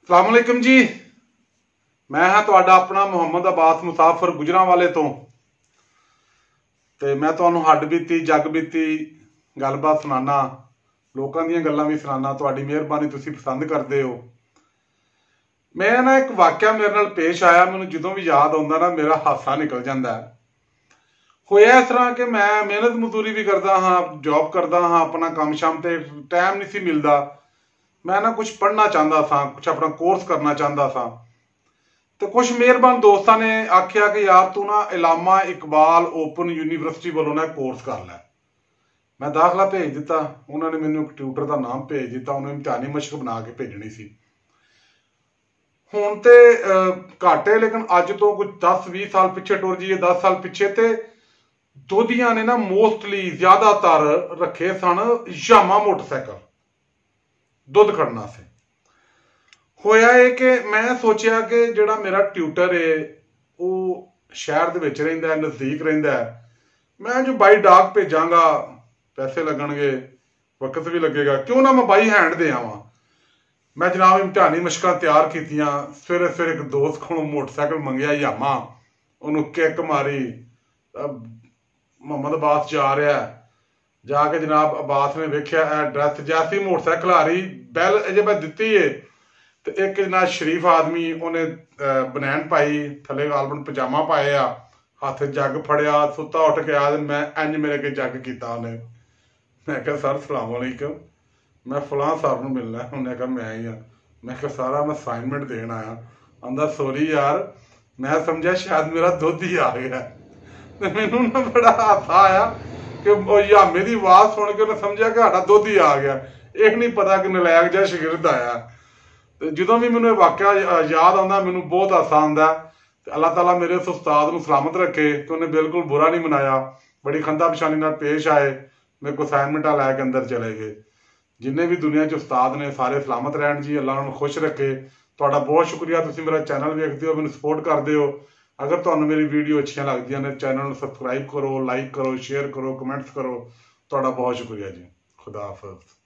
सलामुअलैकुम जी। मैं हाँ तुहाडा अपना मुहम्मद अब्बास मुसाफिर गुजरांवाले तो मैं तुहानू हड्ड बीती जग बीती गलबात सुनाना, लोगों दी गल्लां भी सुनाना। तुहाडी मेहरबानी, तुसीं पसंद करदे हो। मैं ना एक वाकया मेरे नाल पेश आया, मैनूं जदों भी याद आउंदा ना मेरा हासा निकल जाता है। होया इस तरह कि मैं मेहनत मजदूरी भी करता हाँ, जॉब करता हाँ, अपना काम शाम ते टाइम नहीं सी मिलता। मैं ना कुछ पढ़ना चाहता था, कुछ अपना कोर्स करना चाहता था। तो कुछ मेहरबान दोस्तों ने आख्या कि यार तू ना इलामा इकबाल ओपन यूनीवर्सिटी वालों ना कोर्स कर लै। मैं दाखला भेज दिता, उन्होंने मैनू एक ट्यूटर का नाम भेज दिता, उन्होंने इम्तिहानी मशक बना के भेजनी सी। हुण ते घट है, लेकिन अज तो कुछ 10-20 साल पिछे टुर जाइए, 10 साल पिछे ते दोधिया ने ना मोस्टली ज्यादातर रखे सन यामा मोटरसाइकिल दुध खड़ना से। होया है कि मैं सोचा कि जिहड़ा मेरा ट्यूटर है वो शहर दे विच रहिंदा है, नज़दीक रहिंदा है। मैं जो बाई डाक भेजांगा, पैसे लगणगे, वक्त भी लगेगा, क्यों ना मैं बाई हैंड दे आवां। मैं जनाब इम्तिहानी मशकां तैयार कीतियां। सवेरे सवेरे एक दोस्त को मोटरसाइकिल मंगया यामा, उन्होंने किक मारी, मुहम्मद अब्बास जा रहा है। जाके जनाब अब्बास ने वेख्या एड्रैस, जैसी मोटरसाइकिल आ रही बैल अजे मैं दिती है तो एक ना शरीफ आदमी उन्हें बनैन पाई, थले गालबन पजामा पाया, हाथ जग फड़िया, सुता उठ के आया। मैं इंज मेरे के जग किया उन्हें। मैं क्या सर सलामुअलैकुम, मैं फलां सर नूं मिलना। उन्हें कहा मैं ही हाँ। मैं क्या सारा मैं असाइनमेंट देन आया। आंदा सॉरी यार, मैं समझा शायद मेरा दुध ही आ गया। तो मैनू ना बड़ा हासा आया कि यामे की आवाज सुन के उन्हें समझा कि साडा दुध ही आ गया। यह नहीं पता कि नलैक जिहा शागिर्द आया। जो भी मैनू वाकया याद आता मैनू बहुत हासा आता। अल्लाह ताला मेरे उस उस्ताद को सलामत रखे कि उन्हें बिल्कुल बुरा नहीं मनाया, बड़ी खंदा पछानी नाल पेश आए, मेरे को असाइनमेंटा लैके अंदर चले गए। जिन्हें भी दुनिया च उस्ताद ने सारे सलामत रहन जी, अल्लाह उन्हें खुश रखे। तुहाडा बहुत शुक्रिया, तुसीं मेरा चैनल वेखदे हो, मैनू सपोर्ट करदे हो। अगर तुहानू मेरी वीडियो अच्छियां लगदियां ने, चैनल नूं सबसक्राइब करो, लाइक करो, शेयर करो, कमेंट्स करो। तुहाडा बहुत शुक्रिया जी। खुदा हाफिज़।